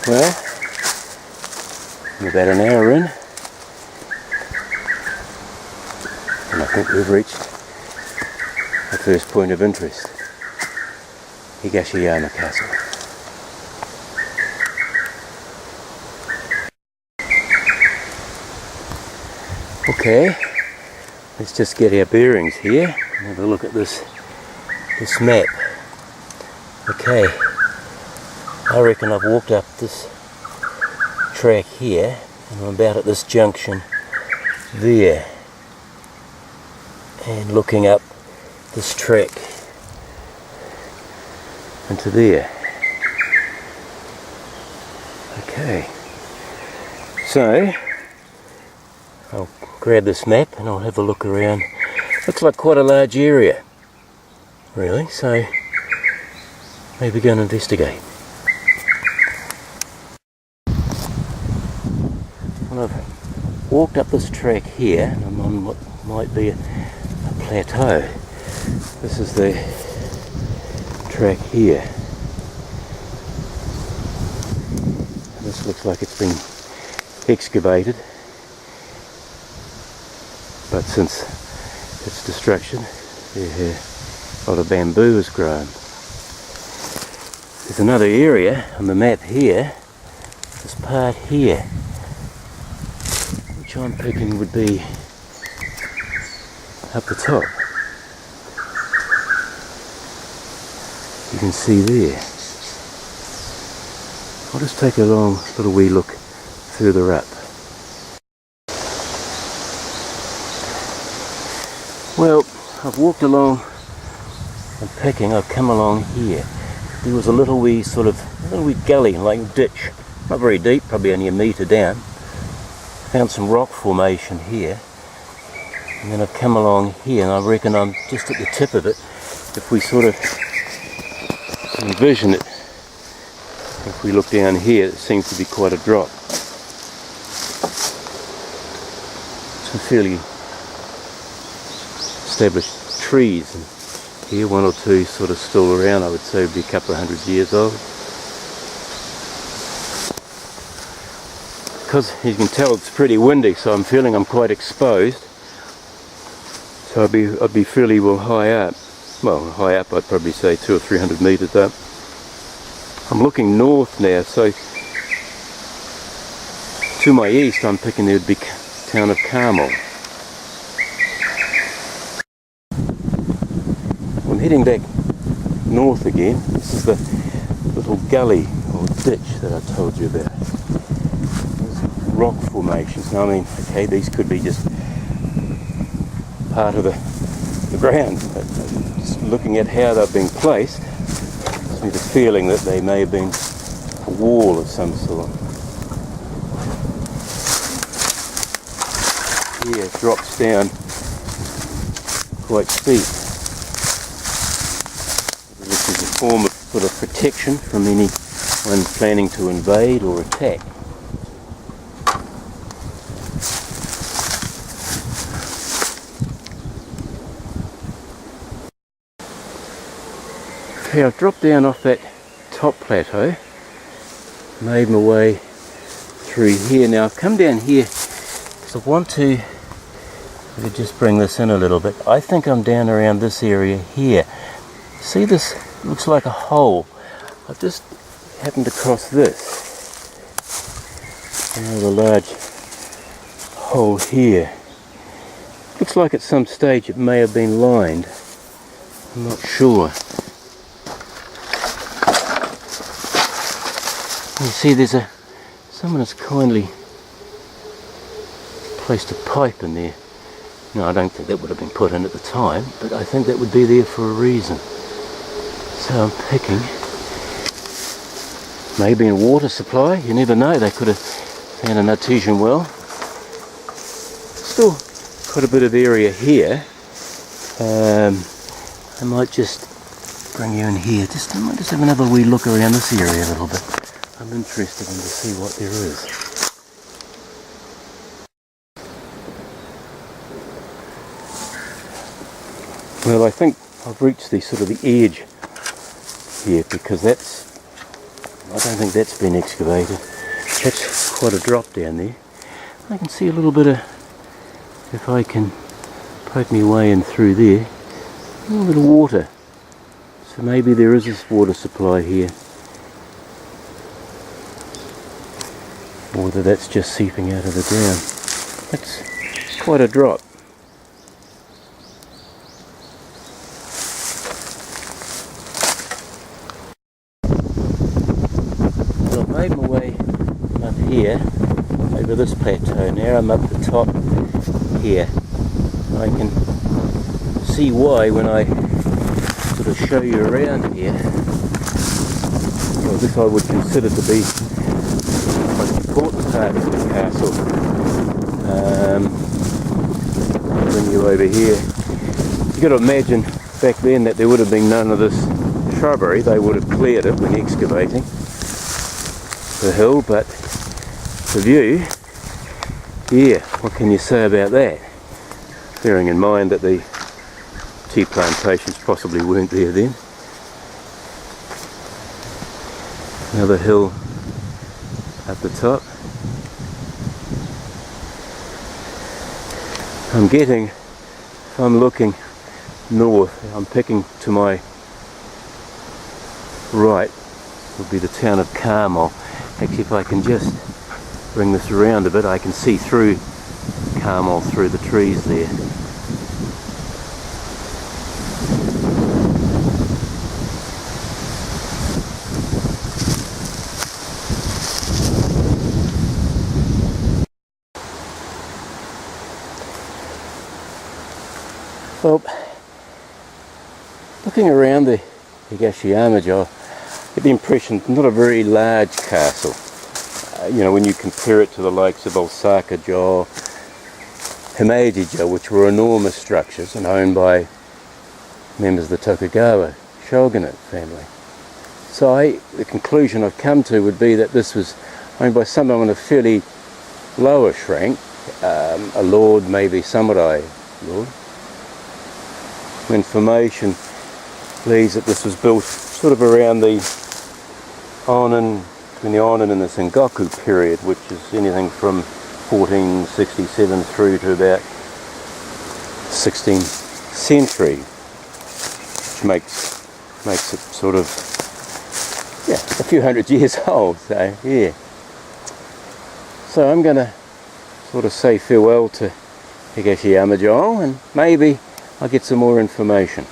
Well, we're about an hour in, and I think we've reached the first point of interest, Higashiyama Castle. Okay, let's just get our bearings here and have a look at this map. Okay, I reckon I've walked up this track here and I'm about at this junction there, and looking up this track into there. Okay, so I'll grab this map and I'll have a look around. Looks like quite a large area, really, so maybe go and investigate. Well, I've walked up this track here and I'm on what might be a plateau. This is the track here. And this looks like it's been excavated, but since its destruction, a lot of bamboo has grown. There's another area on the map here, this part here, which I'm picking would be up the top. You can see there. I'll just take a little wee look further up. Well, I've walked along and picking, I've come along here. There was a little wee gully, like ditch, not very deep, probably only a metre down. Found some rock formation here, and then I've come along here, and I reckon I'm just at the tip of it. If we sort of envision it, if we look down here, it seems to be quite a drop. Some fairly established trees, and here one or two sort of still around. I would say would be a couple of 100 years old. Because you can tell it's pretty windy, so I'm feeling I'm quite exposed. So I'd be fairly well high up. Well, high up, I'd probably say 200 or 300 metres up. I'm looking north now, so to my east I'm thinking there would be town of Carmel. I'm heading back north again. This is the little gully or ditch that I told you about. There's rock formations. Now, I mean, okay, these could be just part of the ground, but just looking at how they've been placed, gives me the feeling that they may have been a wall of some sort. Here it drops down quite steep. This is a form of sort of protection from anyone planning to invade or attack. Okay, I've dropped down off that top plateau, made my way through here. Now I've come down here because I want to, if I could just bring this in a little bit, I think I'm down around this area here. See, this looks like a hole. I've just happened to cross this. Another large hole here. Looks like at some stage it may have been lined. I'm not sure. You see, someone has kindly placed a pipe in there. No, I don't think that would have been put in at the time, but I think that would be there for a reason. So I'm picking. Maybe a water supply, you never know. They could have found an artesian well. Still quite a bit of area here. I might just bring you in here. I might just have another wee look around this area a little bit. I'm interested in to see what there is. Well, I think I've reached the edge here, because that's I don't think that's been excavated. That's quite a drop down there. I can see a little bit of, if I can poke my way in through there, a little bit of water. So maybe there is this water supply here. Or whether that's just seeping out of the ground. That's quite a drop. Well, I've made my way up here, over this plateau. Now I'm up the top here. I can see why when I sort of show you around here. Well, this I would consider to be the most important part of the castle. I'll bring you over here. You've got to imagine back then that there would have been none of this shrubbery. They would have cleared it when excavating the hill, but the view, yeah, what can you say about that? Bearing in mind that the tea plantations possibly weren't there then. Another hill at the top. I'm getting, if I'm looking north, I'm picking to my right, would be the town of Carmel. Actually, if I can just bring this around a bit, I can see through Carmel through the trees there. Well, looking around the Higashiyama-jo, I get the impression it's not a very large castle. You know, when you compare it to the likes of Osaka-jo, Himeji-jo, which were enormous structures and owned by members of the Tokugawa shogunate family. So the conclusion I've come to would be that this was owned by someone in a fairly lower rank, a lord, maybe samurai lord. Information leads that this was built sort of around the Onin, between the Onin and the Sengoku period, which is anything from 1467 through to about 16th century, which makes it sort of, yeah, a few hundred years old. So yeah, so I'm going to sort of say farewell to Higashiyama-jo, and maybe I'll get some more information.